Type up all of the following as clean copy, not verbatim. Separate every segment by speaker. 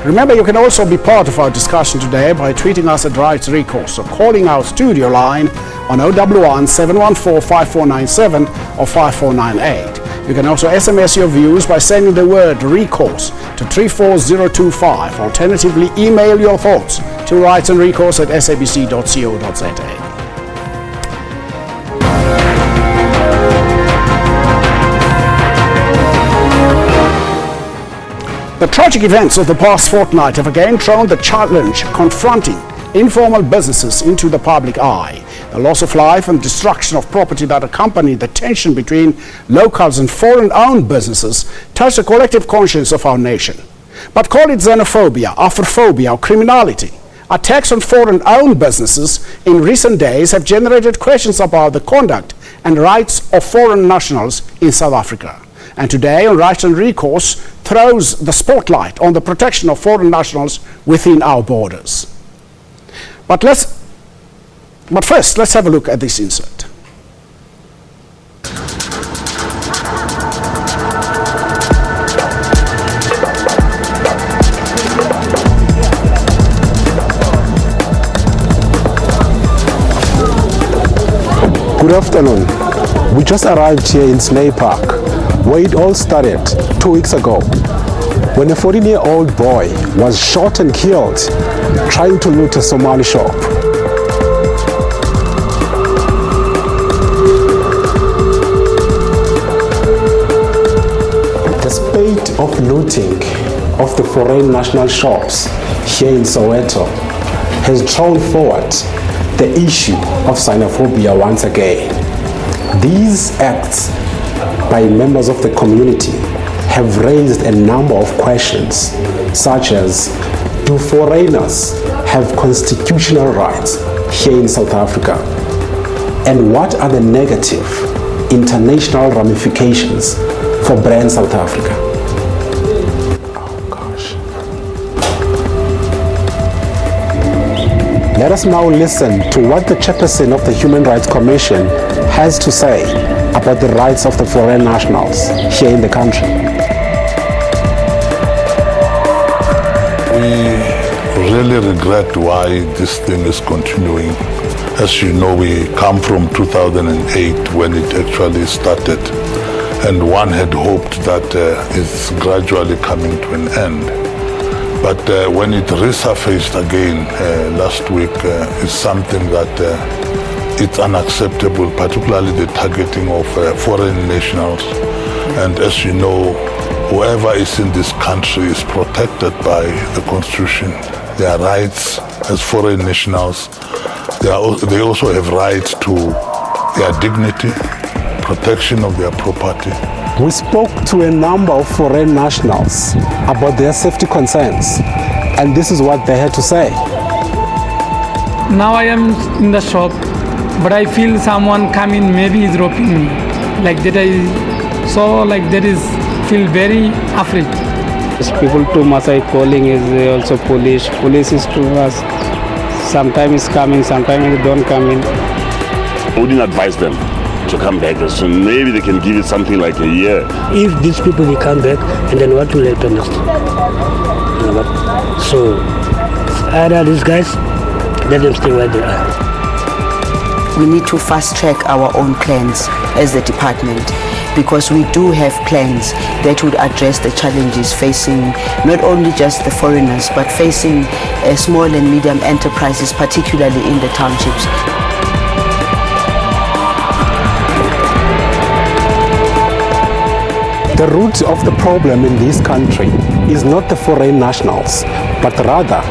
Speaker 1: Remember, you can also be part of our discussion today by tweeting us at Rights and Recourse or calling our studio line on 011 714 5497 or 5498. You can also SMS your views by sending the word recourse to 34025. Alternatively, email your thoughts to rightsandrecourse@sabc.co.za. The tragic events of the past fortnight have again thrown the challenge confronting informal businesses into the public eye. The loss of life and destruction of property that accompanied the tension between locals and foreign-owned businesses touch the collective conscience of our nation. But call it xenophobia, Afrophobia, or criminality, attacks on foreign-owned businesses in recent days have generated questions about the conduct and rights of foreign nationals in South Africa. And today, on Rights and Recourse, throws the spotlight on the protection of foreign nationals within our borders. But first, let's have a look at this insert.
Speaker 2: Good afternoon. We just arrived here in Snay Park, where it all started 2 weeks ago, when a 14-year-old boy was shot and killed trying to loot a Somali shop. The spate of looting of the foreign national shops here in Soweto has thrown forward the issue of xenophobia once again. These acts by members of the community have raised a number of questions, such as, do foreigners have constitutional rights here in South Africa? And what are the negative international ramifications for brand South Africa? Oh gosh. Let us now listen to what the chairperson of the Human Rights Commission has to say about the rights of the foreign nationals here in the country.
Speaker 3: We really regret why this thing is continuing. As you know, we come from 2008 when it actually started, and one had hoped that it's gradually coming to an end. But when it resurfaced again last week, it's something that it's unacceptable, particularly the targeting of foreign nationals. And as you know, whoever is in this country is protected by the Constitution. Their rights as foreign nationals, they also have rights to their dignity, protection of their property.
Speaker 2: We spoke to a number of foreign nationals about their safety concerns, and this is what they had to say.
Speaker 4: Now I am in the shop, but I feel someone coming, maybe is roping me. Like that I saw, like that is, feel very afraid.
Speaker 5: People too much are calling is also police. Police is too much. Sometimes coming, sometimes they don't come in.
Speaker 6: I wouldn't advise them to come back. So maybe they can give it something like a year.
Speaker 7: If these people will come back, and then what will happen next? So either these guys, let them stay where they are.
Speaker 8: We need to fast track our own plans as the department, because we do have plans that would address the challenges facing not only just the foreigners, but facing small and medium enterprises, particularly in the townships.
Speaker 2: The root of the problem in this country is not the foreign nationals, but rather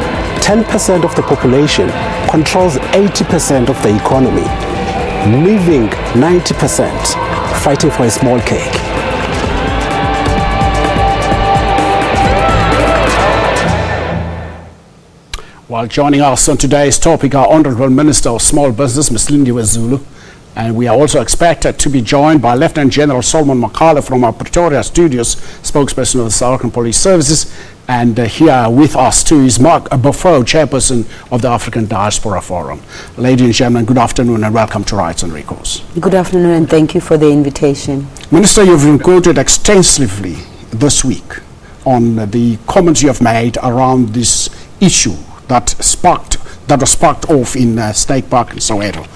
Speaker 2: 10% of the population controls 80% of the economy, leaving 90% fighting for a small cake.
Speaker 1: While joining us on today's topic, our Honourable Minister of Small Business, Ms. Lindiwe Zulu, and we are also expected to be joined by Lieutenant General Solomon Makala from our Pretoria studios, spokesperson of the South African Police Services. And here with us too is Mark Bofo, chairperson of the African Diaspora Forum. Ladies and gentlemen, good afternoon and welcome to Rights and Recourse.
Speaker 8: Good afternoon and thank you for the invitation.
Speaker 1: Minister, you've been quoted extensively this week on the comments you have made around this issue that was sparked off in Snake Park in Soweto.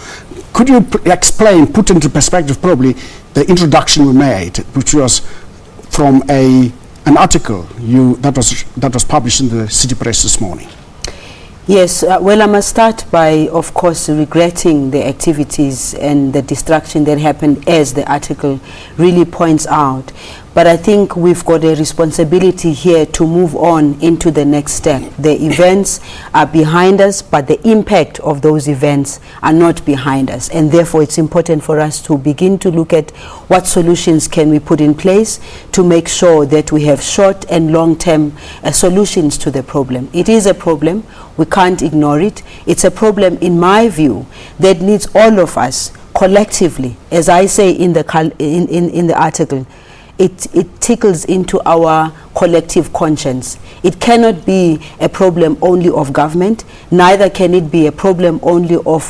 Speaker 1: Could you explain, put into perspective probably the introduction we made, which was from an article that was published in the City Press this morning?
Speaker 8: Yes, well, I must start by, of course, regretting the activities and the distraction that happened, as the article really points out. But I think we've got a responsibility here to move on into the next step. The events are behind us, but the impact of those events are not behind us. And therefore, it's important for us to begin to look at what solutions can we put in place to make sure that we have short and long-term solutions to the problem. It is a problem. We can't ignore it. It's a problem, in my view, that needs all of us collectively, as I say in the article. It tickles into our collective conscience. It cannot be a problem only of government, neither can it be a problem only of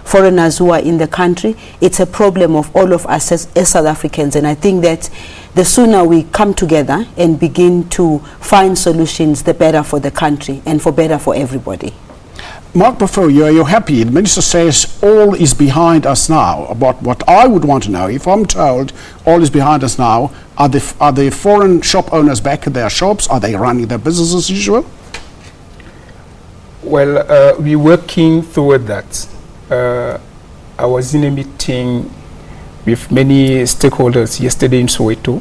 Speaker 8: foreigners who are in the country. It's a problem of all of us as South Africans, and I think that the sooner we come together and begin to find solutions, the better for the country and better for everybody.
Speaker 1: Mark, before you're happy, the minister says all is behind us now. But what I would want to know, if I'm told all is behind us now, are the foreign shop owners back at their shops? Are they running their business as usual?
Speaker 9: Well, we're working toward that. I was in a meeting with many stakeholders yesterday in Soweto.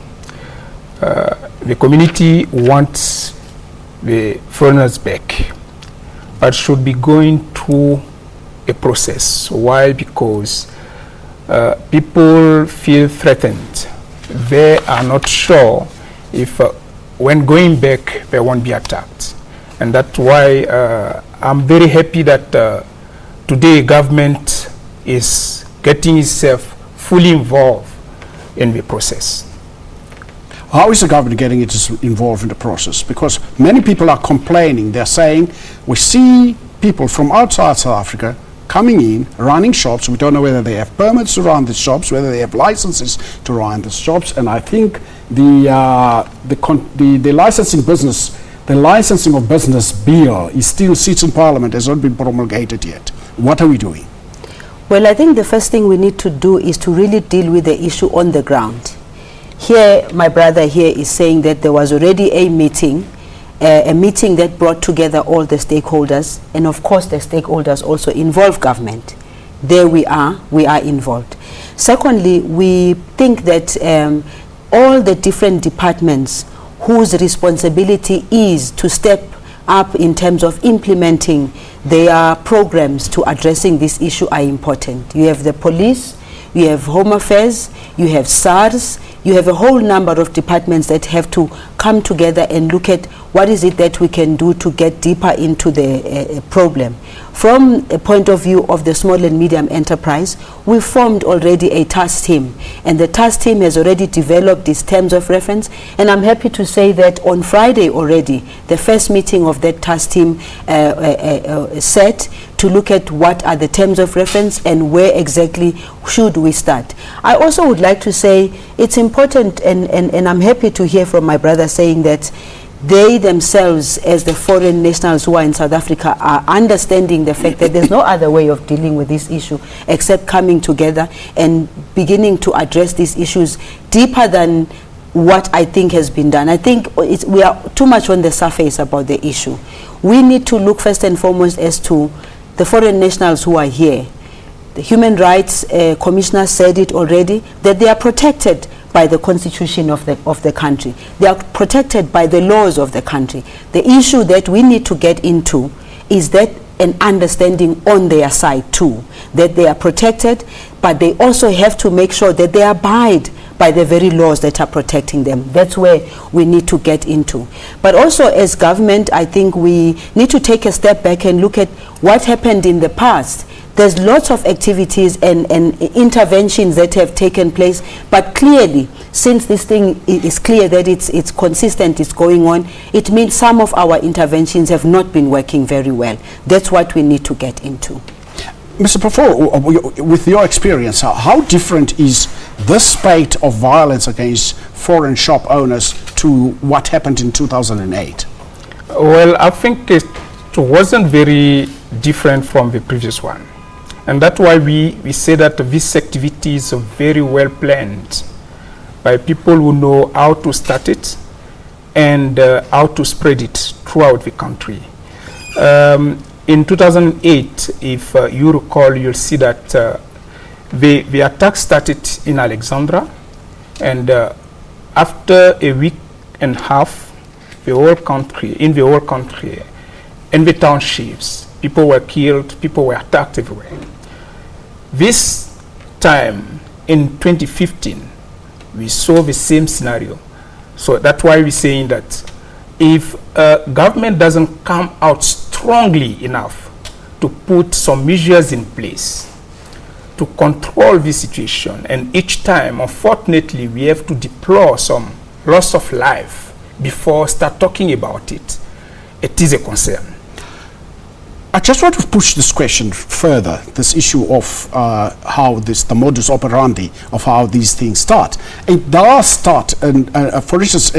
Speaker 9: The community wants the foreigners back, but should be going through a process. Why? Because people feel threatened. They are not sure if when going back they won't be attacked. And that's why I'm very happy that today government is getting itself fully involved in the process.
Speaker 1: How is the government getting involved in the process? Because many people are complaining. They're saying, we see people from outside South Africa coming in, running shops. We don't know whether they have permits to run the shops, whether they have licenses to run the shops. And I think the licensing business, the licensing of business bill is still sits in Parliament, has not been promulgated yet. What are we doing?
Speaker 8: Well, I think the first thing we need to do is to really deal with the issue on the ground. Here, my brother here is saying that there was already a meeting that brought together all the stakeholders, and of course the stakeholders also involve government. There we are involved. Secondly, we think that all the different departments whose responsibility is to step up in terms of implementing their programs to addressing this issue are important. You have the police, you have Home Affairs, you have SARS, you have a whole number of departments that have to come together and look at what is it that we can do to get deeper into the problem. From a point of view of the small and medium enterprise, we formed already a task team, and the task team has already developed these terms of reference, and I'm happy to say that on Friday already, the first meeting of that task team set to look at what are the terms of reference and where exactly should we start. I also would like to say it's important, and I'm happy to hear from my brother saying that they themselves, as the foreign nationals who are in South Africa, are understanding the fact that there's no other way of dealing with this issue except coming together and beginning to address these issues deeper than what I think has been done. I think we are too much on the surface about the issue. We need to look first and foremost as to the foreign nationals who are here. The Human Rights Commissioner said it already, that they are protected by the constitution of the country. They are protected by the laws of the country. The issue that we need to get into is that an understanding on their side too, that they are protected, but they also have to make sure that they abide by the very laws that are protecting them. That's where we need to get into. But also as government, I think we need to take a step back and look at what happened in the past. There's lots of activities and interventions that have taken place, but clearly, since this thing is clear that it's consistent, it's going on, it means some of our interventions have not been working very well. That's what we need to get into.
Speaker 1: Mr. Professor, with your experience, how different is this spate of violence against foreign shop owners to what happened in 2008?
Speaker 9: Well, I think it wasn't very different from the previous one. And that's why we say that these activities are very well planned by people who know how to start it and how to spread it throughout the country. In 2008, if you recall, you'll see that the attack started in Alexandra, and after a week and a half, in the whole country, in the townships, people were killed, people were attacked everywhere. This time, in 2015, we saw the same scenario. So that's why we're saying that if government doesn't come out strongly enough to put some measures in place to control this situation, and each time, unfortunately, we have to deplore some loss of life before start talking about it, it is a concern.
Speaker 1: I just want to push this question further, this issue of how the modus operandi of how these things start. It does start, for instance,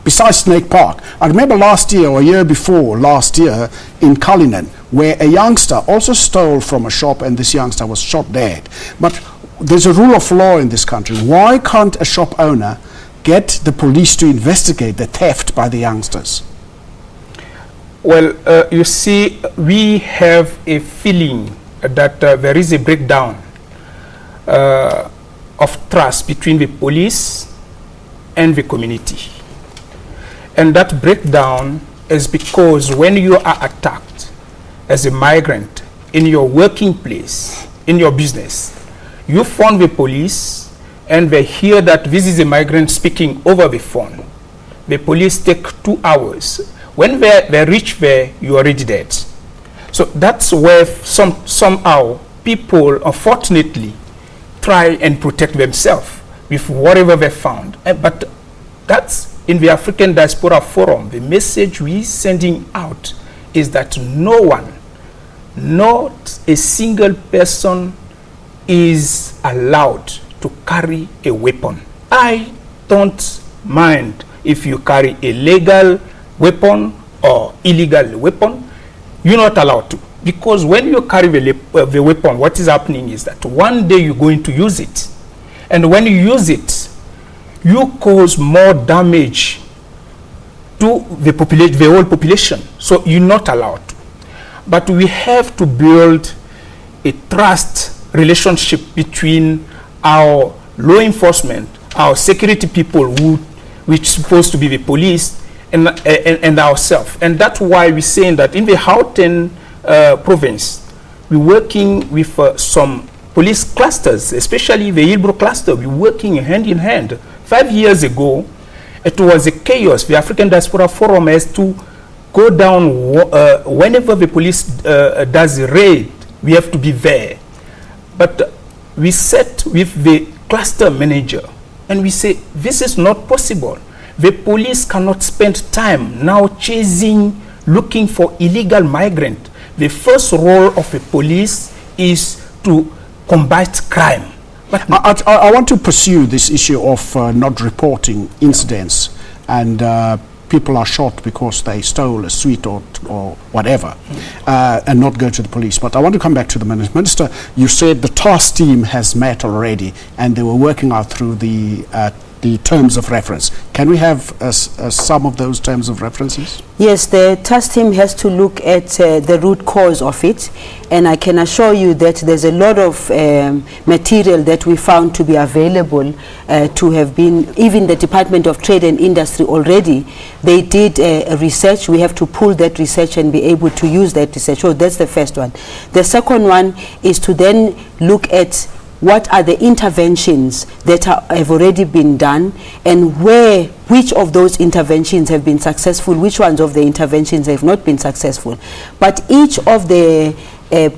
Speaker 1: besides Snake Park. I remember last year or a year before last year in Cullinan, where a youngster also stole from a shop and this youngster was shot dead. But there's a rule of law in this country. Why can't a shop owner get the police to investigate the theft by the youngsters?
Speaker 9: Well, you see, we have a feeling that there is a breakdown of trust between the police and the community. And that breakdown is because when you are attacked as a migrant in your working place, in your business, you phone the police and they hear that this is a migrant speaking over the phone. The police take 2 hours. When they reach there, you are already dead. So that's where somehow people, unfortunately, try and protect themselves with whatever they found. But that's in the African Diaspora Forum. The message we're sending out is that no one, not a single person, is allowed to carry a weapon. I don't mind if you carry a legal weapon or illegal weapon. You're not allowed to, because when you carry the weapon, what is happening is that one day you're going to use it, and when you use it, you cause more damage to the whole population. So you're not allowed to. But we have to build a trust relationship between our law enforcement, our security people, which is supposed to be the police, and ourselves. And that's why we're saying that in the Gauteng province, we're working with some police clusters, especially the Hillbrook cluster. We're working hand in hand. 5 years ago, it was a chaos. The African Diaspora Forum has to go down whenever the police does a raid. We have to be there. But we sat with the cluster manager and we say, this is not possible. The police cannot spend time now chasing, looking for illegal migrants. The first role of the police is to combat crime. But
Speaker 1: I want to pursue this issue of not reporting incidents, and people are shot because they stole a sweet or whatever, and not go to the police. But I want to come back to the Minister. You said the task team has met already and they were working out through the terms of reference. Can we have some of those terms of references?
Speaker 8: Yes, the task team has to look at the root cause of it, and I can assure you that there's a lot of material that we found to be available to have been, even the Department of Trade and Industry already, they did research. We have to pull that research and be able to use that research. So that's the first one. The second one is to then look at what are the interventions that have already been done, and which of those interventions have been successful, which ones of the interventions have not been successful. But each of the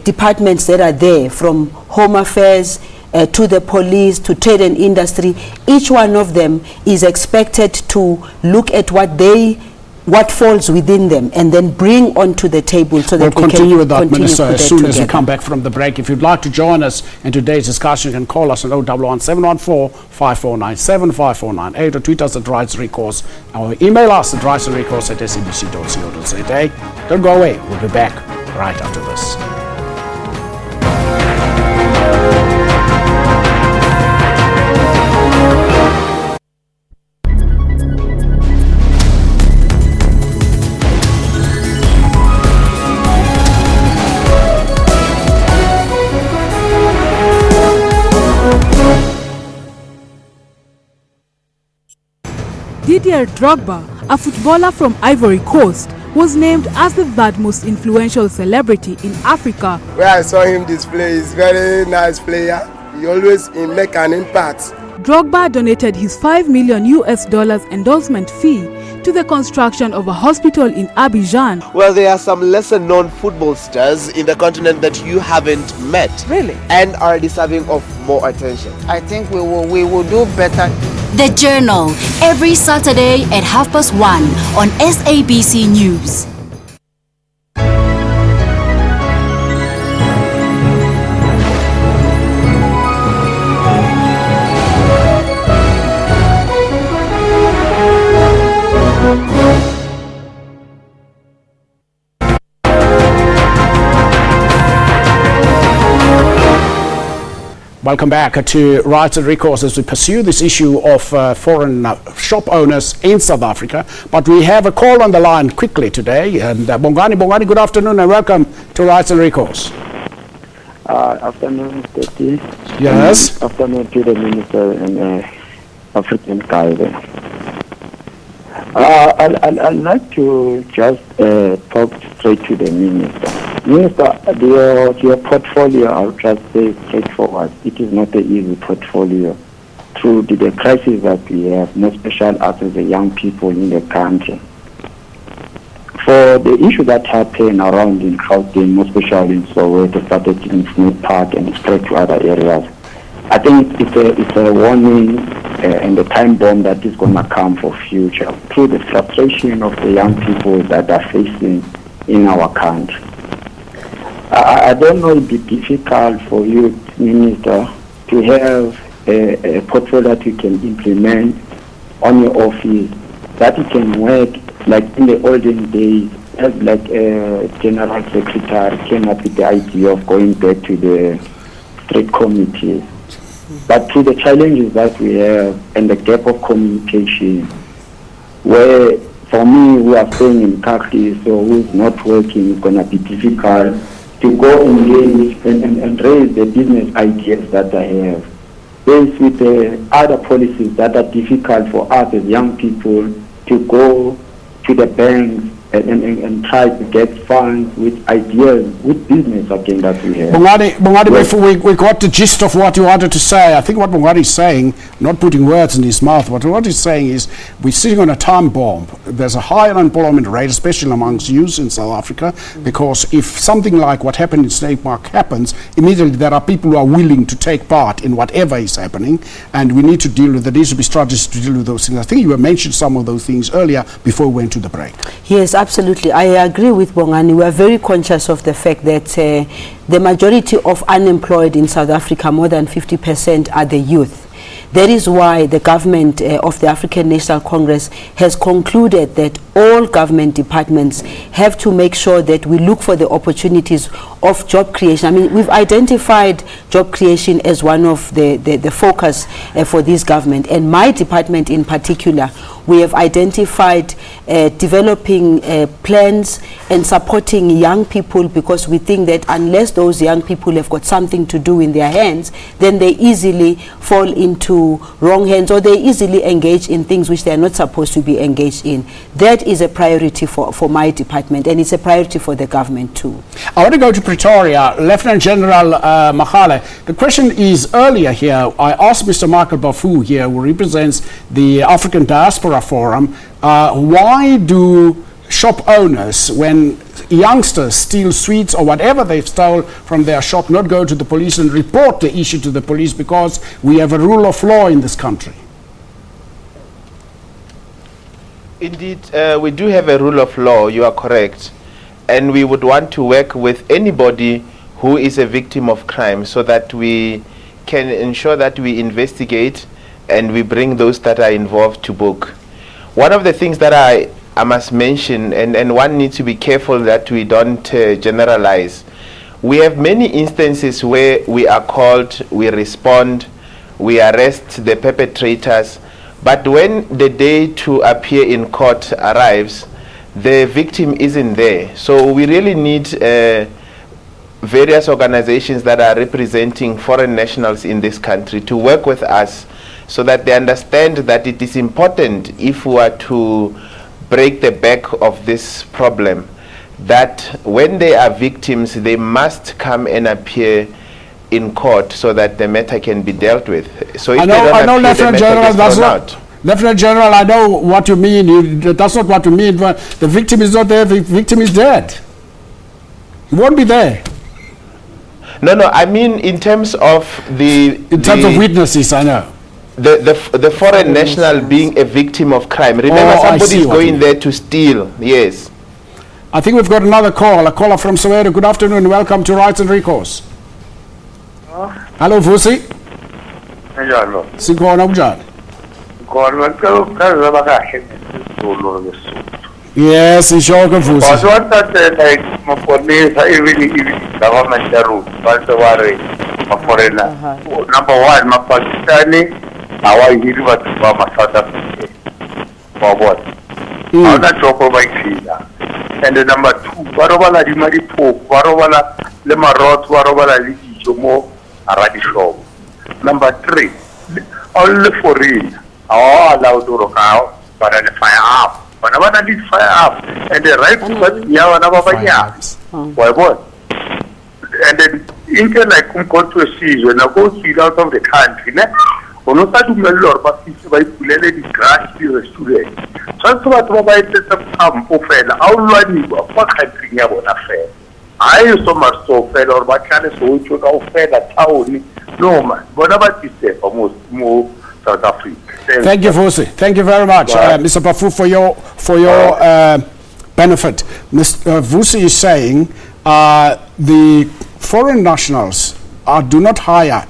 Speaker 8: departments that are there, from Home Affairs to the police to Trade and Industry, each one of them is expected to look at what they what falls within them and then bring onto the table so that
Speaker 1: we'll
Speaker 8: we
Speaker 1: continue
Speaker 8: can
Speaker 1: with that, Minister, as soon as we
Speaker 8: together.
Speaker 1: come back from the break. If you'd like to join us in today's discussion, you can call us on 011 714 5497 5498 or tweet us at Rights and Recourse or email us at rightsandrecourse@sabc.co.za. Don't go away. We'll be back right after this.
Speaker 10: Didier Drogba, a footballer from Ivory Coast, was named as the third most influential celebrity in Africa.
Speaker 11: Where I saw him display, he's very nice player. He always make an impact.
Speaker 10: Drogba donated his $5 million endorsement fee to the construction of a hospital in Abidjan.
Speaker 12: Well, there are some lesser known football stars in the continent that you haven't met.
Speaker 13: Really?
Speaker 12: And are deserving of more attention.
Speaker 13: I think we will do better.
Speaker 14: The Journal, every Saturday at 1:30 on SABC News.
Speaker 1: Welcome back to Rights and Recourse as we pursue this issue of foreign shop owners in South Africa. But we have a call on the line quickly today. And Bongani, good afternoon and welcome to Rights and Recourse.
Speaker 15: Afternoon, Mr. T.
Speaker 1: Yes.
Speaker 15: Afternoon to the Minister and African guy there. I'd like to just talk straight to the Minister. Minister, your portfolio, I'll just say straightforward, it is not an easy portfolio through the crisis that we have, more especially as the young people in the country. For the issue that happened around in Gauteng, more especially in Soweto, started in Smith Park and spread to other areas, I think it's a warning and a time bomb that is going to come for future through the frustration of the young people that are facing in our country. I don't know if it be difficult for you, Minister, to have a portfolio that you can implement on your office, that you can work like in the olden days, as like a general secretary came up with the idea of going back to the street committees. But to the challenges that we have and the gap of communication, where for me who are staying in Kakis or who is not working, it's going to be difficult to go engage and raise the business ideas that I have. Based with the other policies that are difficult for us as young people to go to the banks and try to get funds with ideas, with business again that we have.
Speaker 1: Bongani, before we got the gist of what you wanted to say, I think what Bongani is saying, not putting words in his mouth, but what he's saying is we're sitting on a time bomb. There's a high unemployment rate, especially amongst youth in South Africa, because if something like what happened in Snake Park happens, immediately there are people who are willing to take part in whatever is happening, and we need to deal with, there needs to be strategies to deal with those things. I think you mentioned some of those things earlier before we went to the break.
Speaker 8: Yes, absolutely. I agree with Bongani. We are very conscious of the fact that the majority of unemployed in South Africa, more than 50%, are the youth. That is why the government of the African National Congress has concluded that all government departments have to make sure that we look for the opportunities of job creation. I mean, we've identified job creation as one of the focus for this government. And my department in particular, we have identified developing plans and supporting young people, because we think that unless those young people have got something to do in their hands, then they easily fall into wrong hands, or they easily engage in things which they are not supposed to be engaged in. That is a priority for my department, and it's a priority for the government too.
Speaker 1: I want to go to Pretoria. Lieutenant General Magale, the question is, earlier here, I asked Mr. Michael Bafu here, who represents the African Diaspora Forum, why do shop owners, when youngsters steal sweets or whatever they've stole from their shop, not go to the police and report the issue to the police, because we have a rule of law in this country?
Speaker 12: Indeed, we do have a rule of law, you are correct. And we would want to work with anybody who is a victim of crime so that we can ensure that we investigate and we bring those that are involved to book. One of the things that I must mention, and one needs to be careful that we don't generalize. We have many instances where we are called, we respond, we arrest the perpetrators, but when the day to appear in court arrives, the victim isn't there. So we really need various organizations that are representing foreign nationals in this country to work with us so that they understand that it is important, if we are to break the back of this problem, that when they are victims, they must come and appear in court so that the matter can be dealt with. So if
Speaker 1: I know, Lieutenant General, that's not. Lieutenant General, I know what you mean. That's not what you mean. But the victim is not there. The victim is dead. He won't be there.
Speaker 12: No, I mean in terms of
Speaker 1: in terms of witnesses, I know.
Speaker 12: The foreign national being a victim of crime. Remember, somebody is going there to steal. Yes.
Speaker 1: I think we've got another call. A caller from Soweto. Good afternoon. Welcome to Rights and Recourse. Hello, Vusi.
Speaker 16: Hello.
Speaker 1: Sikhona kunjani? Yes, ishoke Vusi.
Speaker 16: But what that like maponesa even government rule, but worry foreigner. Number one, Pakistani, our hero was South Africa. For what? How that drop by China. And the number two, Varobala di Maripo, Varobala le Marot, Varobala li Jomo, Aradisho. Number three, all the foreign are allowed to rock out, but at the fire up. Whenever I did fire up, and the right to what why what? And then India like come to a season, when I go see out of the country, on not to Melor, but it's by Pulele grass to the student. So what provided some offer, how long you what country you want to fair? I used so much so fair or what kind of so you go fair that town. No man, whatever you say, almost more South Africa.
Speaker 1: Thank you, Vusi. Thank you very much, Mr. Pafu, for your benefit. Mr. Vusi is saying the foreign nationals do not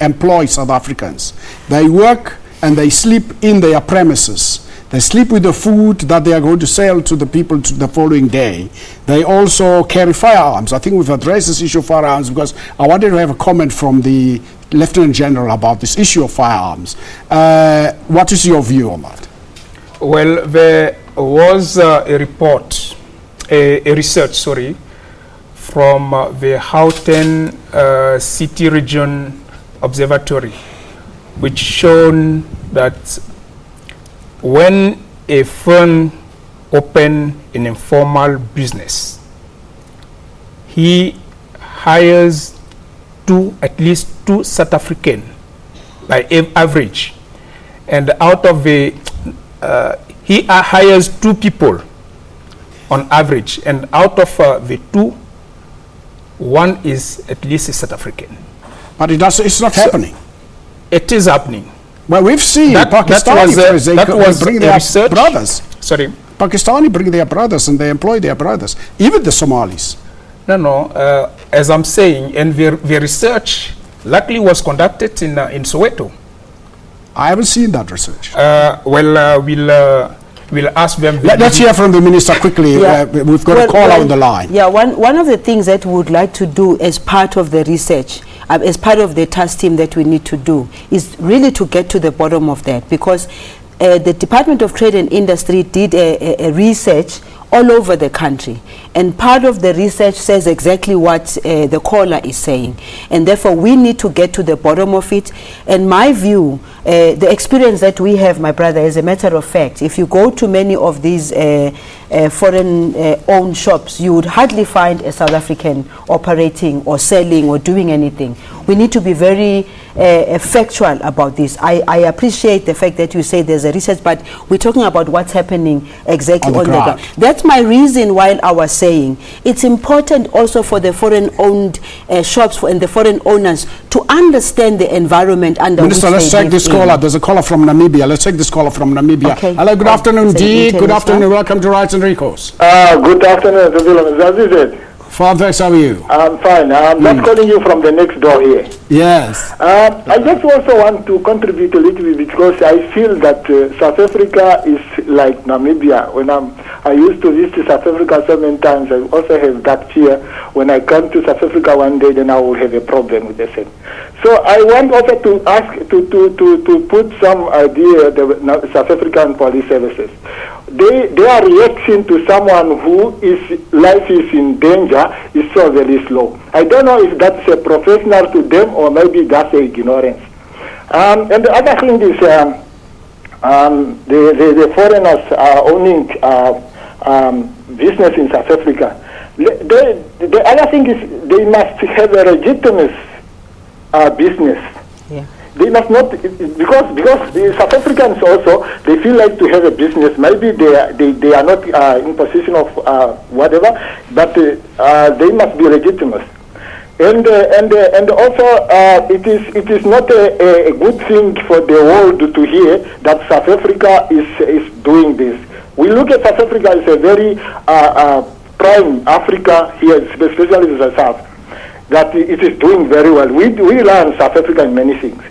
Speaker 1: employ South Africans. They work and they sleep in their premises. They sleep with the food that they are going to sell to the people the following day. They also carry firearms. I think we've addressed this issue of firearms because I wanted to have a comment from the Lieutenant General about this issue of firearms. What is your view on that?
Speaker 9: Well, there was a report, a research, from the Gauteng City Region Observatory, which shown that when a firm opens an informal business, he hires at least two South African by average, and out of the he hires two people on average, and out of the two, one is at least a South African.
Speaker 1: But it's not happening.
Speaker 9: It is happening.
Speaker 1: Well, we've seen Pakistani bring their brothers.
Speaker 9: Sorry,
Speaker 1: Pakistani bring their brothers and they employ their brothers, even the Somalis.
Speaker 9: No. As I'm saying, and the research luckily was conducted in Soweto.
Speaker 1: I haven't seen that research.
Speaker 9: We'll ask them.
Speaker 1: Let's hear from the minister quickly. We've got a caller on the line.
Speaker 8: Yeah, one of the things that we would like to do as part of the research, as part of the task team that we need to do, is really to get to the bottom of that, because the Department of Trade and Industry did a research all over the country, and part of the research says exactly what the caller is saying, and therefore we need to get to the bottom of it. And my view, the experience that we have, my brother, as a matter of fact, if you go to many of these foreign owned shops, you would hardly find a South African operating or selling or doing anything. We need to be very factual about this. I appreciate the fact that you say there's a research, but we're talking about what's happening exactly on the ground. That's my reason why I was saying it's important also for the foreign-owned shops and the foreign owners to understand the environment under
Speaker 1: Minister,
Speaker 8: which
Speaker 1: let's take this caller. There's a caller from Namibia. Let's take this caller from Namibia.
Speaker 8: Okay.
Speaker 1: Hello, good afternoon, Dee. Good afternoon. Welcome to Rights and Recourse.
Speaker 17: Good afternoon, Zazizet.
Speaker 1: Fine, thanks. How are you?
Speaker 17: I'm fine. I'm not calling you from the next door here.
Speaker 1: Yes.
Speaker 17: I just also want to contribute a little bit because I feel that South Africa is like Namibia. When I used to visit South Africa so many times, I also have that fear. When I come to South Africa one day, then I will have a problem with the same. So I want also to ask to put some idea the South African police services. Their reaction to someone who is life is in danger is so very slow. I don't know if that's a professional to them or maybe that's ignorance. And the other thing is the foreigners are owning business in South Africa. The other thing is they must have a legitimate business.
Speaker 8: Yeah.
Speaker 17: They must not, because the South Africans also, they feel like to have a business. Maybe they are not in position of whatever, but they must be legitimate. And also it is not a good thing for the world to hear that South Africa is doing this. We look at South Africa as a very prime Africa here, especially the South, that it is doing very well. We rely on South Africa in many things.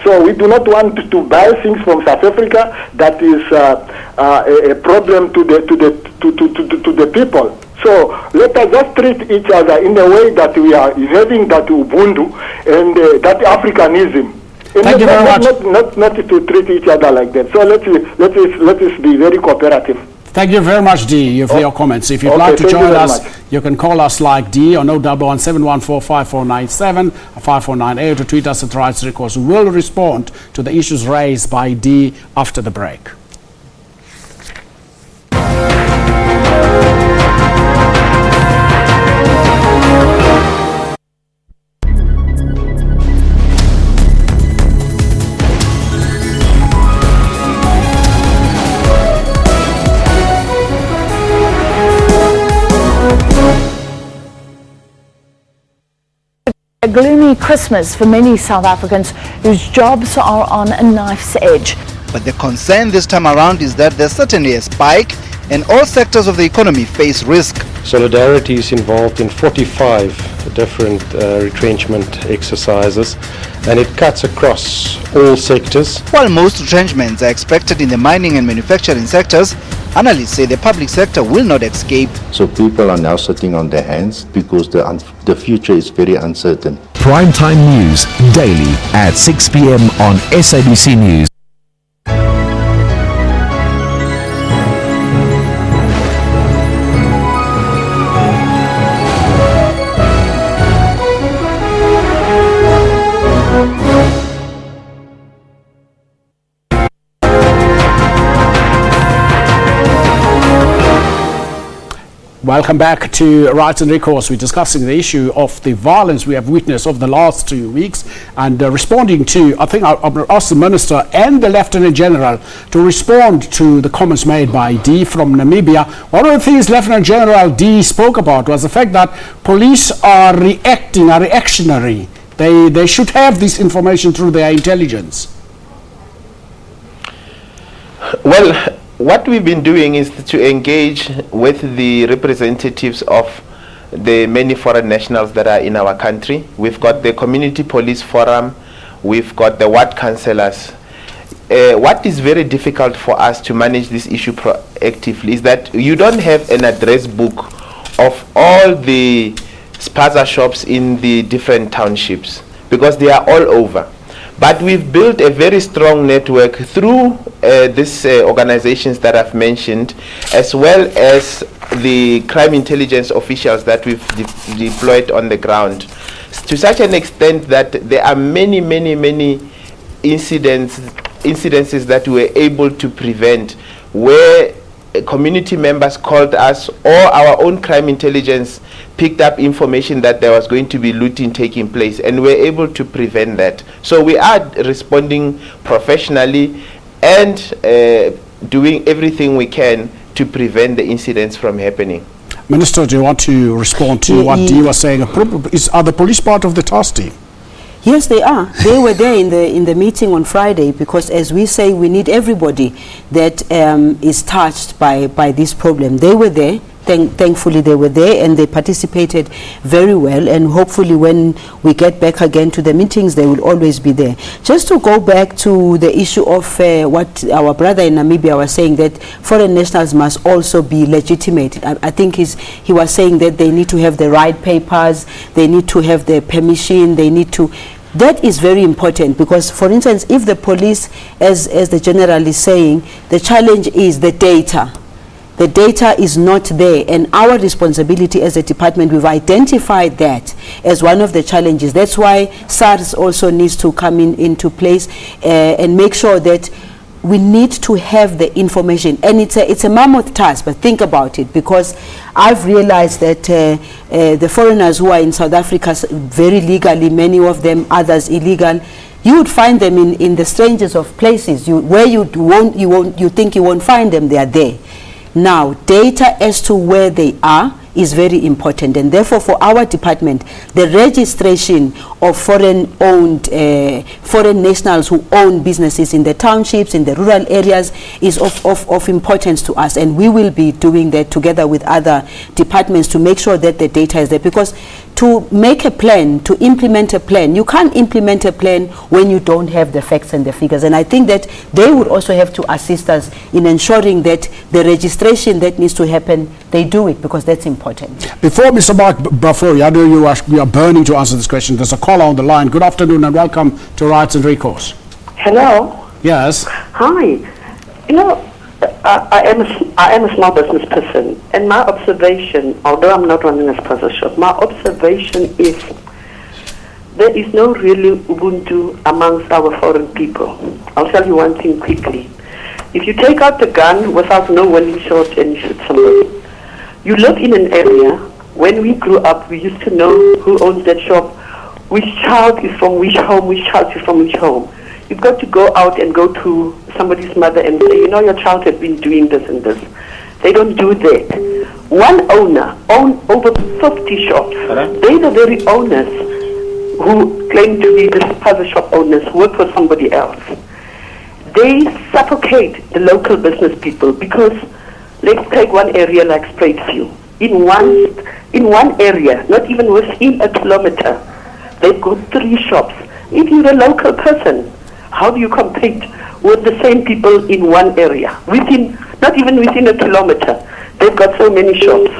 Speaker 17: So we do not want to buy things from South Africa that is a problem to the people. So let us just treat each other in a way that we are having that Ubuntu and that Africanism. And
Speaker 1: Thank you very much.
Speaker 17: Not to treat each other like that. So let us be very cooperative.
Speaker 1: Thank you very much, Dee, for your comments. If you'd like to join us, you can call us like Dee on 011 714 5497 5498 or tweet us at Rights and Recourse. We will respond to the issues raised by Dee after the break.
Speaker 18: A gloomy Christmas for many South Africans whose jobs are on a knife's edge.
Speaker 19: But the concern this time around is that there's certainly a spike and all sectors of the economy face risk.
Speaker 20: Solidarity is involved in 45 different retrenchment exercises, and it cuts across all sectors.
Speaker 19: While most retrenchments are expected in the mining and manufacturing sectors, analysts say the public sector will not escape.
Speaker 21: So people are now sitting on their hands because the future is very uncertain.
Speaker 22: Primetime News, daily at 6 p.m. on SABC News.
Speaker 1: Welcome back to Rights and Recourse. We're discussing the issue of the violence we have witnessed over the last 2 weeks and responding to, I think I'll ask the Minister and the Lieutenant General to respond to the comments made by Dee from Namibia. One of the things Lieutenant General Dee spoke about was the fact that police are reactionary. They should have this information through their intelligence.
Speaker 12: Well, what we've been doing is to engage with the representatives of the many foreign nationals that are in our country. We've got the Community Police Forum, we've got the ward councillors. What is very difficult for us to manage this issue proactively is that you don't have an address book of all the spaza shops in the different townships because they are all over. But we've built a very strong network through these organizations that I've mentioned, as well as the crime intelligence officials that we've deployed on the ground, to such an extent that there are many incidences that we were able to prevent where community members called us, or our own crime intelligence picked up information that there was going to be looting taking place, and we're able to prevent that. So we are responding professionally and doing everything we can to prevent the incidents from happening.
Speaker 1: Minister, do you want to respond to what Dee was saying? Are the police part of the task team?
Speaker 3: Yes, they are. They were there in the meeting on Friday, because as we say, we need everybody that is touched by this problem. They were there. Thankfully, they were there and they participated very well. And hopefully, when we get back again to the meetings, they will always be there. Just to go back to the issue of what our brother in Namibia was saying, that foreign nationals must also be legitimate. I think he was saying that they need to have the right papers, they need to have the permission, they need to. That is very important, because, for instance, if the police, as the general is saying, the challenge is the data. The data is not there, and our responsibility as a department, we've identified that as one of the challenges. That's why SARS also needs to come into place and make sure that we need to have the information. And it's a mammoth task, but think about it, because I've realized that the foreigners who are in South Africa very legally, many of them, others illegal, you would find them in the strangest of places. Where you think you won't find them, they are there. Now, data as to where they are is very important, and therefore for our department, the registration of foreign nationals who own businesses in the townships, in the rural areas, is of importance to us, and we will be doing that together with other departments to make sure that the data is there. Because to make a plan, to implement a plan, you can't implement a plan when you don't have the facts and the figures. And I think that they would also have to assist us in ensuring that the registration that needs to happen, they do it, because that's important.
Speaker 1: Before Mr. Mark Brafori, I know you are burning to answer this question. There's a caller on the line. Good afternoon and welcome to Rights and Recourse.
Speaker 4: Hello.
Speaker 1: Yes.
Speaker 4: Hi. You know, I am a small business person, and my observation, although I'm not running a sponsor shop, my observation is there is no really Ubuntu amongst our foreign people. I'll tell you one thing quickly. If you take out the gun without no warning shot and you shoot somebody, you live in an area. When we grew up, we used to know who owns that shop, which child is from which home, which child is from which home. You've got to go out and go to somebody's mother and say, you know, your child has been doing this and this. They don't do that. One owner owns over 50 shops. They're the very owners who claim to be the other shop owners who work for somebody else. They suffocate the local business people, because let's take one area like Spruitview. In one area, not even within a kilometer, they've got 3 shops. If you're a local person, how do you compete with the same people in one area? Not even within a kilometer, they've got so many shops.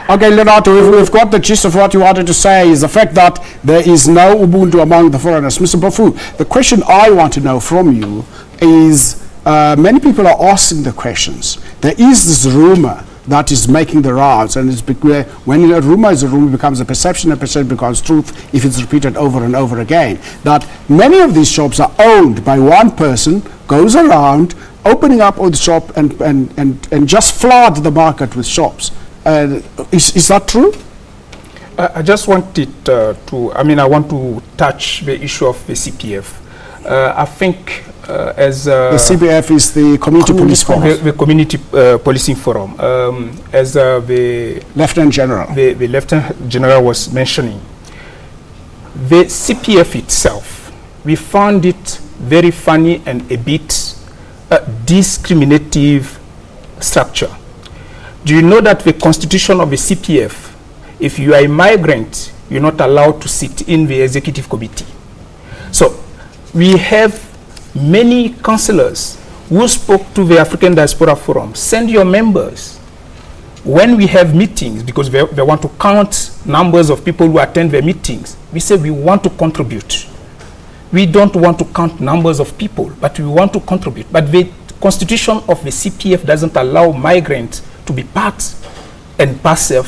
Speaker 1: Okay, Leonardo, we've got the gist of what you wanted to say, is the fact that there is no Ubuntu among the foreigners. Mr. Bafu, the question I want to know from you is, many people are asking the questions. There is this rumor that is making the rounds, and when a rumor is a rumor, it becomes a perception, and perception becomes truth if it's repeated over and over again. That many of these shops are owned by one person, goes around opening up the shop and just flood the market with shops. Is that true?
Speaker 9: I just wanted I want to touch the issue of the CPF. I think as the
Speaker 1: CPF is the Community Police Forum.
Speaker 9: The Community Policing Forum, as the
Speaker 1: Lieutenant General,
Speaker 9: the Lieutenant General was mentioning, the CPF itself, we found it very funny and a bit discriminative structure. Do you know that the constitution of the CPF, if you are a migrant, you're not allowed to sit in the executive committee? So we have many councillors who spoke to the African Diaspora Forum. Send your members. When we have meetings, because they want to count numbers of people who attend the meetings, we say we want to contribute. We don't want to count numbers of people, but we want to contribute. But the constitution of the CPF doesn't allow migrants to be part and parcel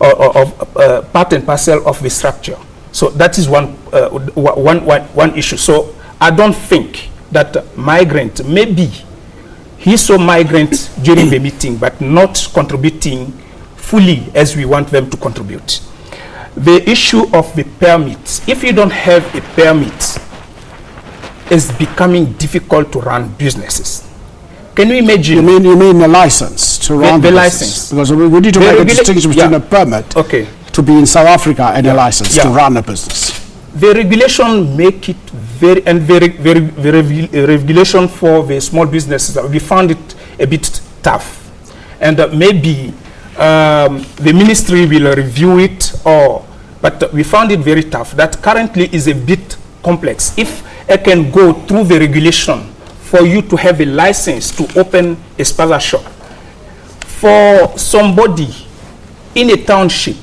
Speaker 9: of the structure. So that is one issue. So I don't think that migrant, maybe he saw migrants during the meeting, but not contributing fully as we want them to contribute. The issue of the permits, if you don't have a permit, it's becoming difficult to run businesses. Can you imagine?
Speaker 1: You mean a license to run
Speaker 9: the
Speaker 1: business?
Speaker 9: license?
Speaker 1: Because we need to make a distinction between a permit to be in South Africa and a license to run a business.
Speaker 9: The regulation make it very regulation for the small businesses. We found it a bit tough, and maybe the ministry will review it. But we found it very tough. That currently is a bit complex. If I can go through the regulation for you to have a license to open a spaza shop, for somebody in a township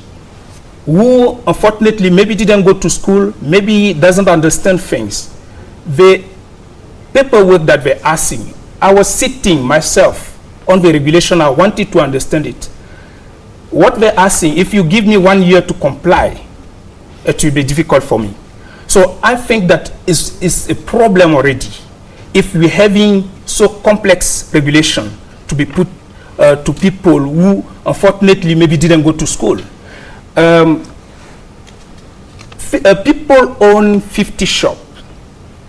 Speaker 9: who unfortunately maybe didn't go to school, maybe doesn't understand things, the paperwork that they're asking, I was sitting myself on the regulation, I wanted to understand it. What they're asking, if you give me 1 year to comply, it will be difficult for me. So I think that is a problem already. If we're having so complex regulation to be put to people who unfortunately maybe didn't go to school. People own 50 shops,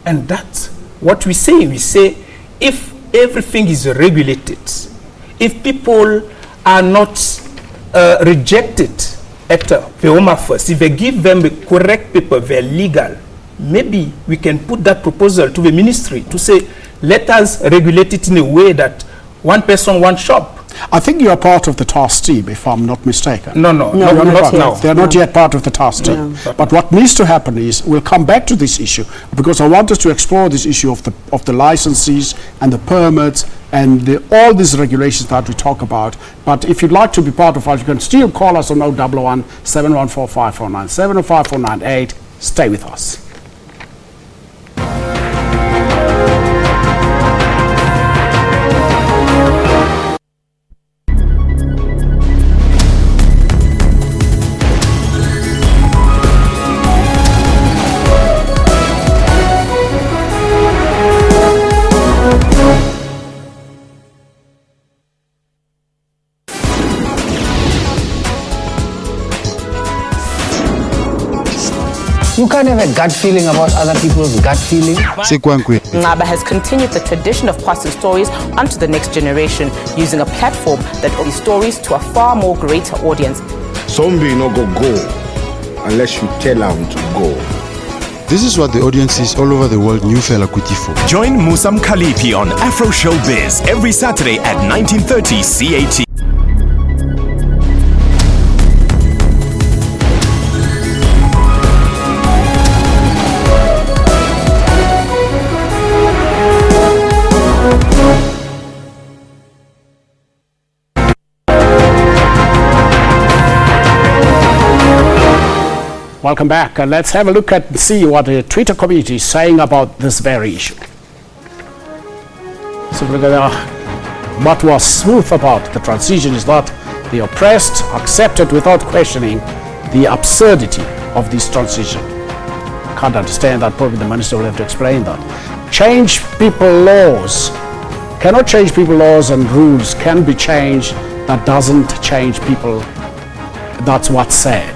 Speaker 9: and that's what we say. We say if everything is regulated, if people are not rejected at the Home Affairs, if they give them the correct paper, they're legal, maybe we can put that proposal to the ministry to say, let us regulate it in a way that one person, one shop.
Speaker 1: I think you are part of the task team, if I'm not mistaken.
Speaker 9: No, not now.
Speaker 1: They are not yet part of the task team.
Speaker 9: No.
Speaker 1: But what needs to happen is, we'll come back to this issue, because I want us to explore this issue of the licenses and the permits and all these regulations that we talk about. But if you'd like to be part of us, you can still call us on 011 714 549 705 498. Stay with us.
Speaker 5: You can't have a gut feeling about other people's gut feeling.
Speaker 6: Ngaba has continued the tradition of passing stories onto the next generation using a platform that offers stories to a far more greater audience.
Speaker 23: Zombie no go unless you tell them to go.
Speaker 24: This is what the audiences all over the world knew Fela Kuti for.
Speaker 22: Join Musam Khalipi on Afro Showbiz every Saturday at 19:30 CAT.
Speaker 1: Welcome back. Let's have a look at and see what the Twitter community is saying about this very issue. So what was smooth about the transition is that the oppressed accepted without questioning the absurdity of this transition. Can't understand that. Probably the minister will have to explain that. Change people laws. Cannot change people laws, and rules can be changed. That doesn't change people. That's what's said.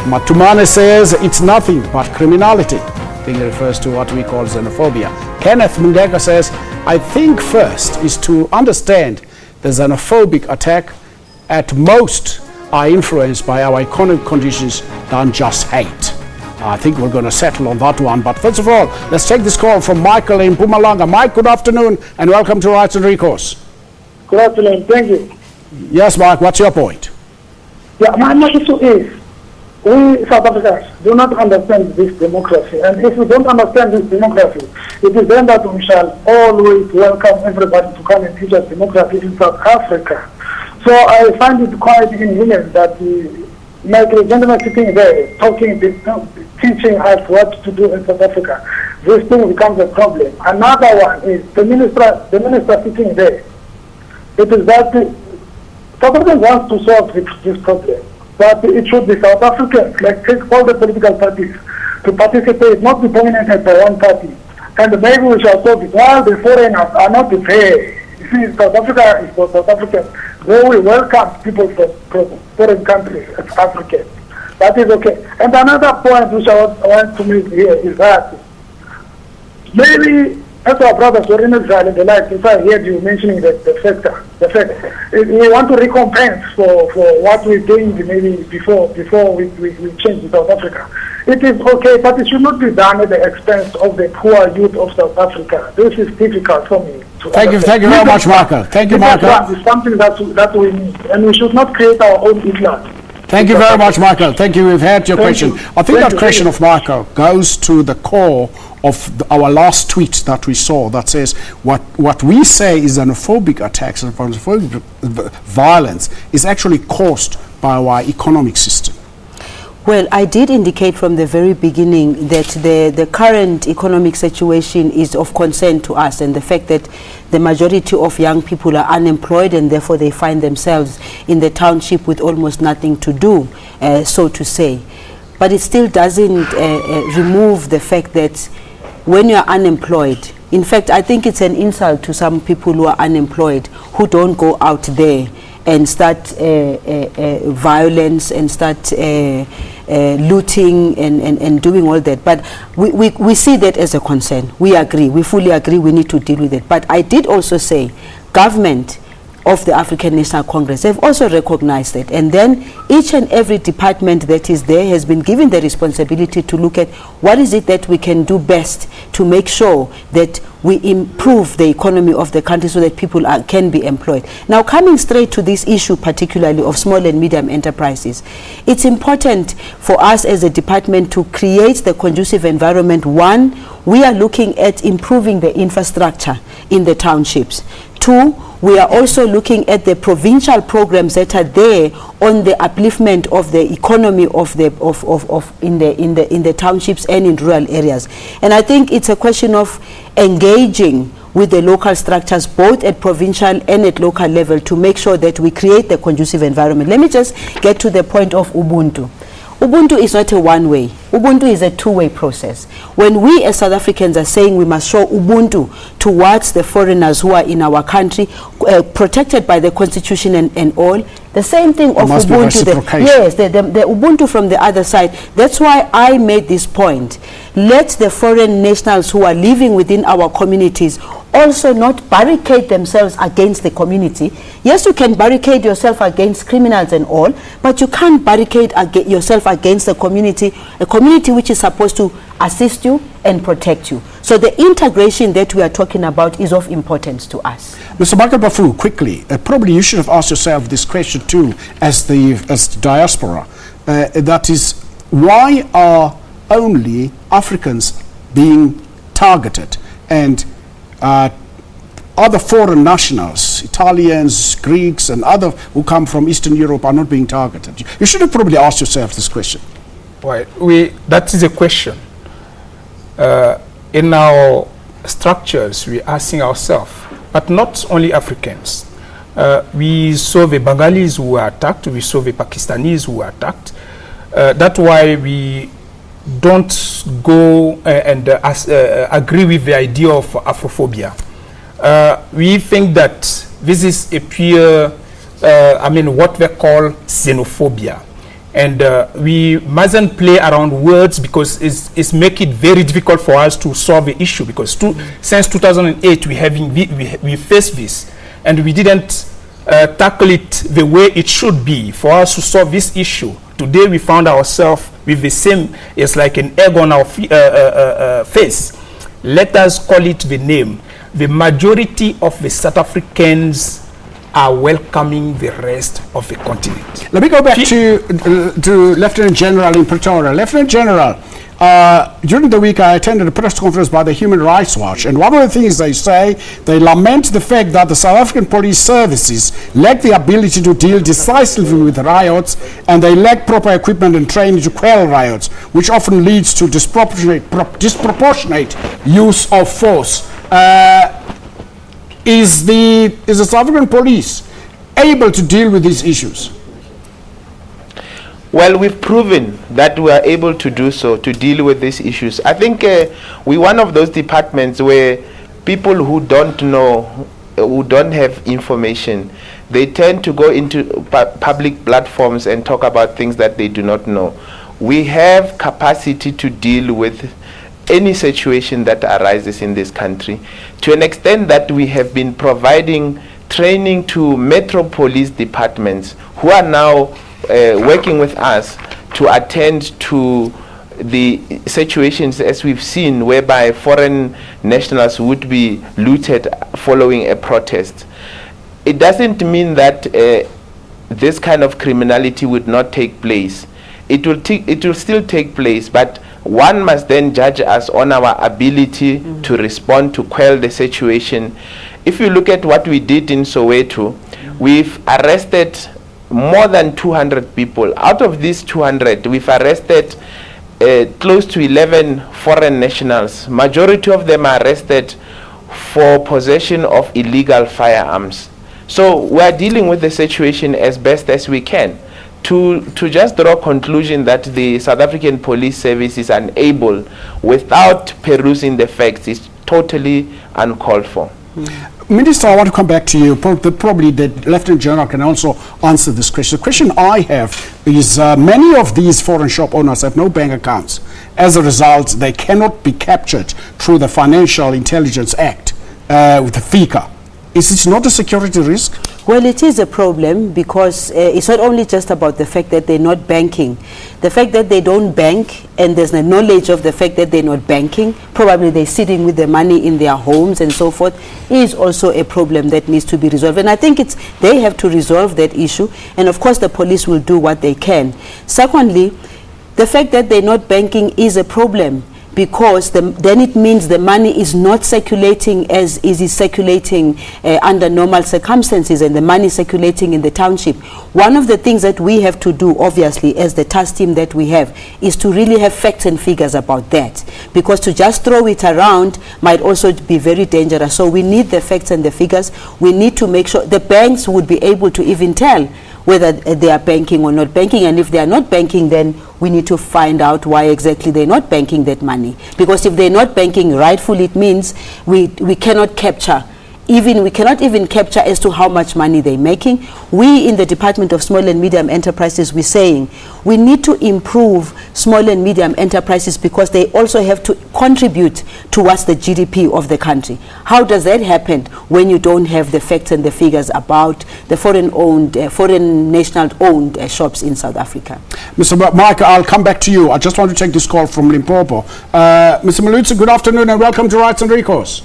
Speaker 1: Matumane says it's nothing but criminality. I think it refers to what we call xenophobia. Kenneth Mungeka says, I think first is to understand the xenophobic attack at most are influenced by our economic conditions than just hate. I think we're going to settle on that one. But first of all, let's take this call from Michael in Mpumalanga. Mike, good afternoon and welcome to Rights and Recourse.
Speaker 25: Good afternoon. Thank you.
Speaker 1: Yes, Mike, what's your point?
Speaker 25: Yeah, my issue is, we South Africans do not understand this democracy, and if we don't understand this democracy, it is then that we shall always welcome everybody to come and teach us democracy in South Africa. So I find it quite inhuman that like a gentleman sitting there talking, teaching us what to do in South Africa. This thing becomes a problem. Another one is the minister sitting there. It is that South Africa wants to solve this problem. But it should be South Africans, like take all the political parties to participate, not be dominated by one party. And maybe we shall solve it. While the foreigners are not there, see, South Africa is for South Africans. Though we welcome people from foreign countries as Africans. That is okay. And another point which I want to make here is that maybe, as our brothers were in Israel and the like, if I heard you mentioning the fact, we want to recompense for what we gained maybe before we changed South Africa. It is okay, but it should not be done at the expense of the poor youth of South Africa. This is difficult for me to
Speaker 1: Thank you very much, Michael. Thank you, Michael.
Speaker 25: It's something that we need, and we should not create our own England.
Speaker 1: Thank you very much, Michael. Thank you. We've heard your question. I think that question of Michael goes to the core of our last tweet that we saw that says what we say is xenophobic attacks and xenophobic violence is actually caused by our economic system.
Speaker 3: Well, I did indicate from the very beginning that the current economic situation is of concern to us, and the fact that the majority of young people are unemployed and therefore they find themselves in the township with almost nothing to do, so to say. But it still doesn't remove the fact that when you are unemployed, in fact, I think it's an insult to some people who are unemployed, who don't go out there and start violence and start looting and doing all that. But we see that as a concern. We agree, we fully agree, we need to deal with it. But I did also say government of the African National Congress have also recognized it, and then each and every department that is there has been given the responsibility to look at what is it that we can do best to make sure that we improve the economy of the country so that people can be employed. Now, coming straight to this issue particularly of small and medium enterprises, it's important for us as a department to create the conducive environment. One, we are looking at improving the infrastructure in the townships. Two, we are also looking at the provincial programs that are there on the upliftment of the economy of the in the townships and in rural areas. And I think it's a question of engaging with the local structures, both at provincial and at local level, to make sure that we create the conducive environment. Let me just get to the point of Ubuntu. Ubuntu is not a one-way. Ubuntu is a two-way process. When we as South Africans are saying we must show Ubuntu towards the foreigners who are in our country, protected by the Constitution and all, the same thing of Ubuntu. The Ubuntu from the other side. That's why I made this point. Let the foreign nationals who are living within our communities also not barricade themselves against the community. Yes, you can barricade yourself against criminals and all, but you can't barricade yourself against a community which is supposed to assist you and protect you. So the integration that we are talking about is of importance to us.
Speaker 1: Mr. Michael Bafu, quickly, probably you should have asked yourself this question too as the diaspora. That is, why are only Africans being targeted and other foreign nationals, Italians, Greeks, and other who come from Eastern Europe are not being targeted? You should have probably asked yourself this question.
Speaker 9: Well, that is a question. In our structures, we're asking ourselves, but not only Africans. We saw the Bengalis who were attacked, we saw the Pakistanis who were attacked. That's why we don't go and agree with the idea of Afrophobia. We think that this is a pure, what they call xenophobia. And we mustn't play around words because it's make it very difficult for us to solve the issue, because since 2008 we faced this and we didn't tackle it the way it should be for us to solve this issue. Today we found ourselves with the same, it's like an egg on our face. Let us call it the name. The majority of the South Africans are welcoming the rest of the continent.
Speaker 1: Let me go back to Lieutenant General in Pretoria. Lieutenant General, during the week I attended a press conference by the Human Rights Watch, and one of the things they say, they lament the fact that the South African police services lack the ability to deal decisively with riots, and they lack proper equipment and training to quell riots, which often leads to disproportionate use of force. Is the South African police able to deal with these issues?
Speaker 12: Well, we've proven that we are able to do so, to deal with these issues. I think we're one of those departments where people who don't know who don't have information, they tend to go into public platforms and talk about things that they do not know. We have capacity to deal with any situation that arises in this country, to an extent that we have been providing training to metro police departments who are now working with us to attend to the situations as we've seen, whereby foreign nationals would be looted following a protest. It doesn't mean that this kind of criminality would not take place. It will still take place, but one must then judge us on our ability to respond, to quell the situation. If you look at what we did in Soweto, we've arrested more than 200 people. Out of these 200, we've arrested close to 11 foreign nationals. Majority of them are arrested for possession of illegal firearms. So we are dealing with the situation as best as we can. To just draw a conclusion that the South African Police Service is unable without perusing the facts is totally uncalled for.
Speaker 1: Minister, I want to come back to you. Probably the Lieutenant General can also answer this question. The question I have is many of these foreign shop owners have no bank accounts. As a result, they cannot be captured through the Financial Intelligence Act with the FICA. Is it not a security risk?
Speaker 3: Well, it is a problem because it's not only just about the fact that they're not banking. The fact that they don't bank and there's no knowledge of the fact that they're not banking, probably they're sitting with the money in their homes and so forth, is also a problem that needs to be resolved. And I think they have to resolve that issue. And of course, the police will do what they can. Secondly, the fact that they're not banking is a problem, because then it means the money is not circulating as is circulating under normal circumstances, and the money circulating in the township. One of the things that we have to do, obviously, as the task team that we have, is to really have facts and figures about that, because to just throw it around might also be very dangerous. So we need the facts and the figures. We need to make sure the banks would be able to even tell whether they are banking or not banking, and if they are not banking, then we need to find out why exactly they're not banking that money. Because if they're not banking rightfully, it means we cannot capture. We cannot even capture as to how much money they're making. We in the Department of Small and Medium Enterprises, we're saying we need to improve small and medium enterprises because they also have to contribute towards the GDP of the country. How does that happen when you don't have the facts and the figures about the foreign national-owned shops in South Africa?
Speaker 1: Mr. Mike, I'll come back to you. I just want to take this call from Limpopo. Mr. Malutsi, good afternoon and welcome to Rights and Recourse.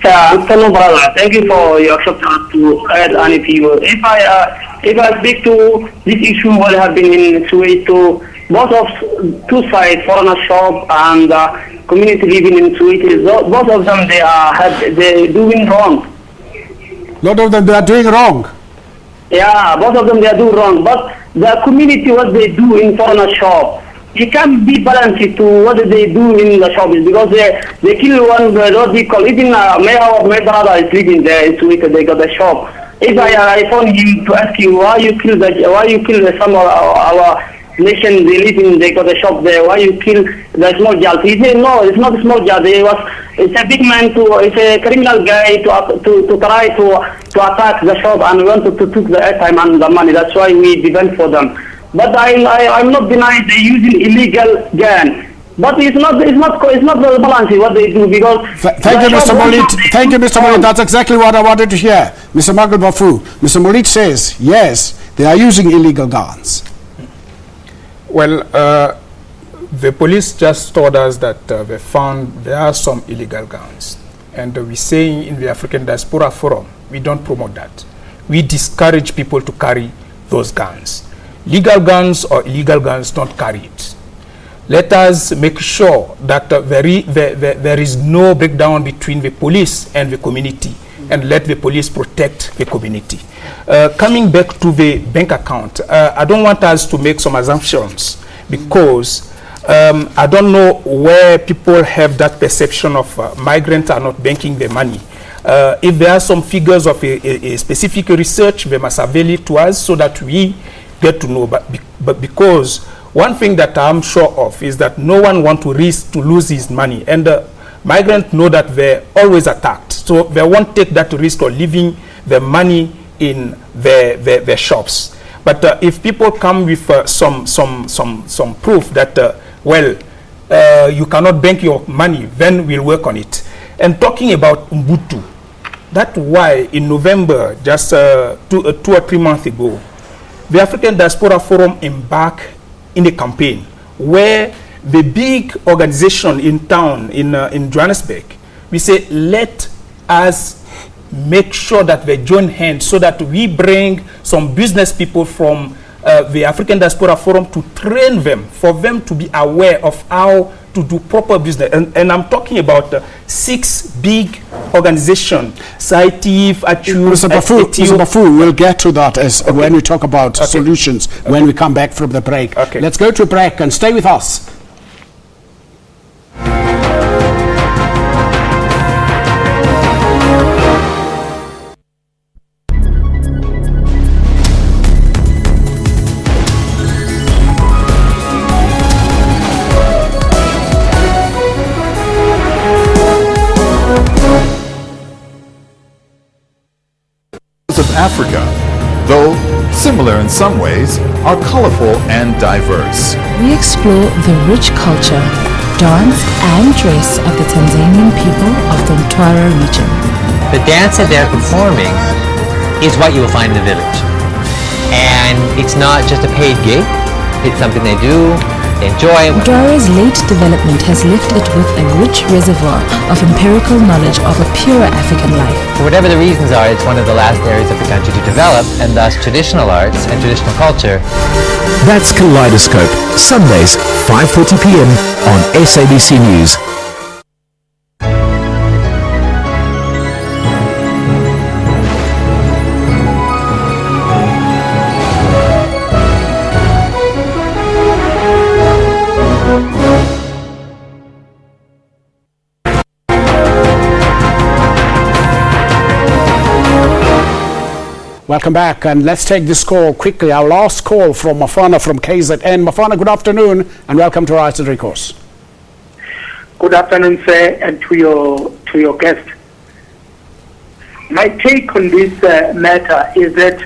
Speaker 2: Hello, brother. Thank you for your acceptance to add any people. If I speak to this issue, what have been in Soweto, both of two sides, foreigner shop and community living in Soweto, both of them they're doing wrong.
Speaker 1: Lot of them they are doing wrong.
Speaker 2: Yeah, both of them they are doing wrong. But the community, what they do in foreigner shop, it can be balanced to what they do in the shops, because they kill one, what we call, even my brother is living there in Soweto, they got a shop. If I phone him to ask you why you kill some of our nation, they live in, they got a shop there, why you kill the small child? He said no, it's not a small child. It's a big man, it's a criminal guy to try to attack the shop and wanted to take the airtime and the money. That's why we defend for them. But I'm not denying they're using illegal gun. But it's not the balance what they do, because
Speaker 1: thank you, Mr. Molit. Thank you, Mr. Molit. That's exactly what I wanted to hear. Mr. Michael Bafu. Mr. Molit says yes, they are using illegal guns.
Speaker 9: Well, the police just told us that they found there are some illegal guns, and we're saying in the African Diaspora Forum we don't promote that. We discourage people to carry those guns. Legal guns or illegal guns, don't carry it. Let us make sure that there is no breakdown between the police and the community, and let the police protect the community. Coming back to the bank account, I don't want us to make some assumptions, because I don't know where people have that perception of migrants are not banking their money. If there are some figures of a specific research, they must avail it to us so that we get to know. But because one thing that I'm sure of is that no one wants to risk to lose his money, and migrants know that they're always attacked. So they won't take that risk of leaving the money in their shops. But if people come with some proof that, you cannot bank your money, then we'll work on it. And talking about Ubuntu, that's why in November, just 2 or 3 months ago, the African Diaspora Forum embarked in a campaign where the big organization in town, in Johannesburg, we say, let us make sure that they join hands so that we bring some business people from the African Diaspora Forum to train them, for them to be aware of how to do proper business. And I'm talking about 6 big organizations, CITIF,
Speaker 1: Mr. Bafu, we'll get to that when we talk about solutions when we come back from the break. Let's go to a break and stay with us.
Speaker 7: Of Africa, though similar in some ways, are colorful and diverse.
Speaker 10: We explore the rich culture, dance and dress of the Tanzanian people of the Mtwara region.
Speaker 11: The dance that they're performing is what you will find in the village. And it's not just a paid gig, it's something they do, they enjoy.
Speaker 10: Mtwara's late development has left it with a rich reservoir of empirical knowledge of a purer African life.
Speaker 11: For whatever the reasons are, it's one of the last areas of the country to develop, and thus traditional arts and traditional culture.
Speaker 22: That's Kaleidoscope, Sundays, 5:40 p.m. on SABC News.
Speaker 1: Welcome back, and let's take this call quickly. Our last call from Mafana from KZN. Mafana, good afternoon, and welcome to Rights and Recourse.
Speaker 25: Good afternoon, sir, and to your guest. My take on this matter is that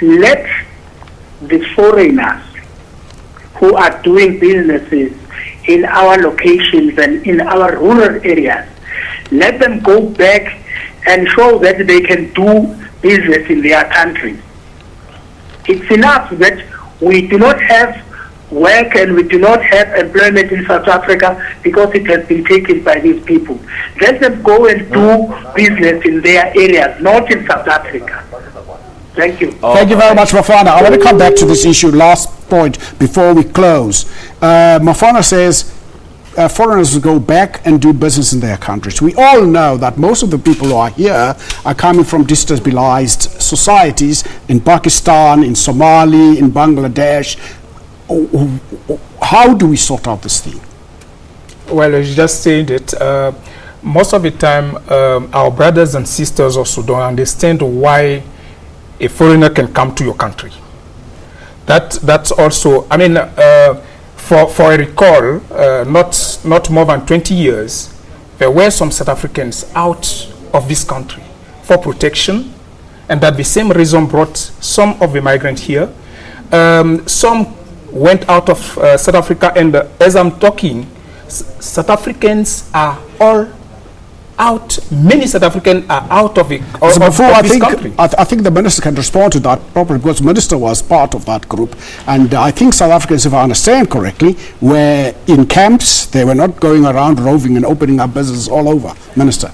Speaker 25: let the foreigners who are doing businesses in our locations and in our rural areas, let them go back and show that they can do business in their countries. It's enough that we do not have work and we do not have employment in South Africa because it has been taken by these people. Let them go and do business in their areas, not in South Africa. Thank you.
Speaker 1: Thank you very much, Mafana. I want to come back to this issue, last point, before we close. Mafana says, foreigners will go back and do business in their countries. We all know that most of the people who are here are coming from destabilized societies in Pakistan, in Somalia, in Bangladesh. How do we sort out this thing?
Speaker 9: Well, as you just said it, most of the time our brothers and sisters also don't understand why a foreigner can come to your country. That's also, I mean, for a recall, not more than 20 years, there were some South Africans out of this country for protection, and that the same reason brought some of the migrants here. Some went out of South Africa, and as I'm talking, South Africans are all out. Many South Africans are out of, this country.
Speaker 1: I think the minister can respond to that properly, because the minister was part of that group, and I think South Africans, if I understand correctly, were in camps. They were not going around roving and opening up businesses all over. Minister.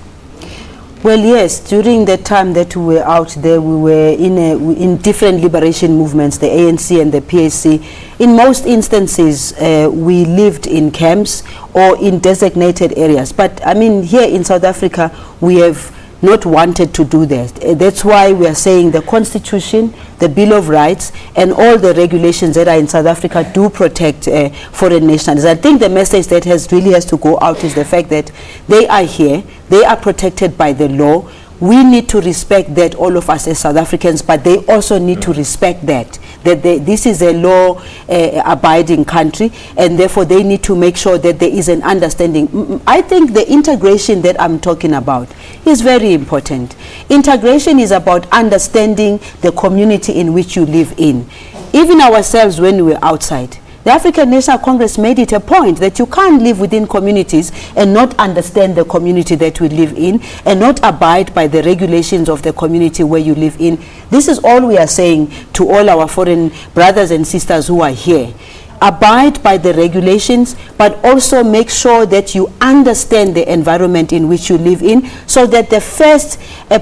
Speaker 3: Well, yes, during the time that we were out there, we were in different liberation movements, the ANC and the PAC. In most instances, we lived in camps or in designated areas. But, I mean, here in South Africa, we have not wanted to do that. That's why we are saying the Constitution, the Bill of Rights, and all the regulations that are in South Africa do protect foreign nationals. I think the message that really has to go out is the fact that they are here, they are protected by the law. We need to respect that, all of us as South Africans, but they also need to respect that that this is a law-abiding country, and therefore they need to make sure that there is an understanding. I think the integration that I'm talking about is very important. Integration is about understanding the community in which you live in. Even ourselves, when we were outside, the African National Congress made it a point that you can't live within communities and not understand the community that we live in and not abide by the regulations of the community where you live in. This is all we are saying to all our foreign brothers and sisters who are here. Abide by the regulations, but also make sure that you understand the environment in which you live in, so that the first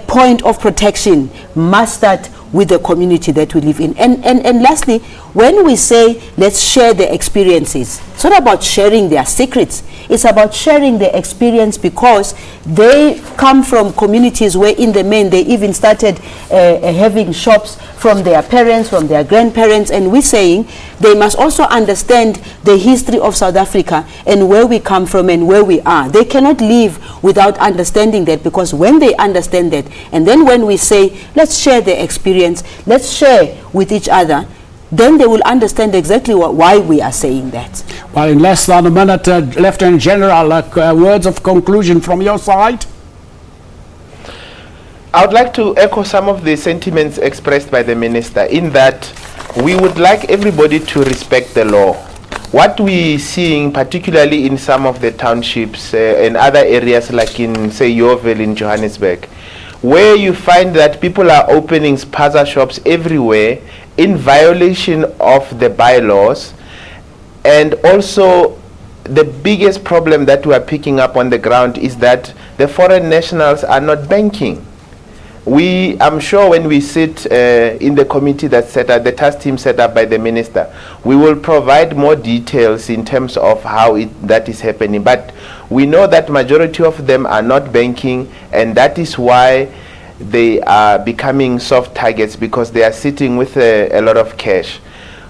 Speaker 3: point of protection must start with the community that we live in. And lastly, when we say let's share the experiences, it's not about sharing their secrets, it's about sharing the experience, because they come from communities where in the main they even started having shops from their parents, from their grandparents, and we're saying they must also understand the history of South Africa and where we come from and where we are. They cannot live without understanding that, because when they understand that, and then when we say let's share the experience, let's share with each other, then they will understand exactly why we are saying that.
Speaker 1: Well, in less than a minute, Lieutenant General, words of conclusion from your side?
Speaker 12: I would like to echo some of the sentiments expressed by the Minister, in that we would like everybody to respect the law. What we're seeing, particularly in some of the townships and other areas like in, say, Yeoville in Johannesburg, where you find that people are opening spaza shops everywhere in violation of the bylaws. And also the biggest problem that we are picking up on the ground is that the foreign nationals are not banking. I'm sure when we sit in the committee that's set up, the task team set up by the Minister, we will provide more details in terms of how that is happening. But we know that majority of them are not banking, and that is why they are becoming soft targets, because they are sitting with a lot of cash.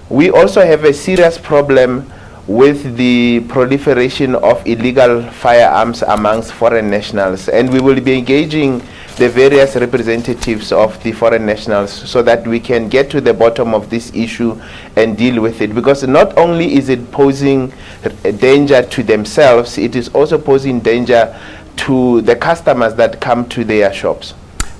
Speaker 12: We also have a serious problem with the proliferation of illegal firearms amongst foreign nationals, and we will be engaging the various representatives of the foreign nationals so that we can get to the bottom of this issue and deal with it, because not only is it posing a danger to themselves, it is also posing danger to the customers that come to their shops.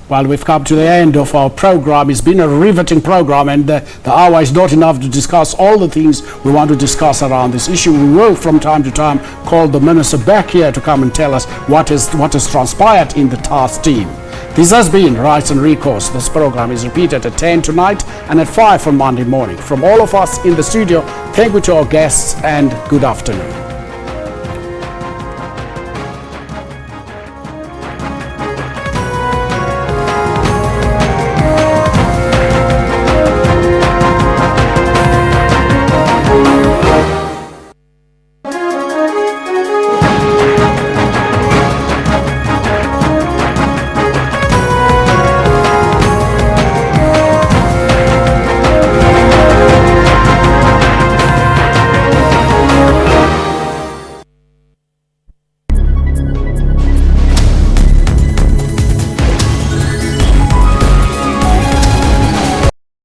Speaker 1: Well, we've come to the end of our program. It's been a riveting program, and the hour is not enough to discuss all the things we want to discuss around this issue. We will, from time to time, call the Minister back here to come and tell us what has transpired in the task team. This has been Rights and Recourse. This program is repeated at 10 tonight and at 5 on Monday morning. From all of us in the studio, thank you to our guests and good afternoon.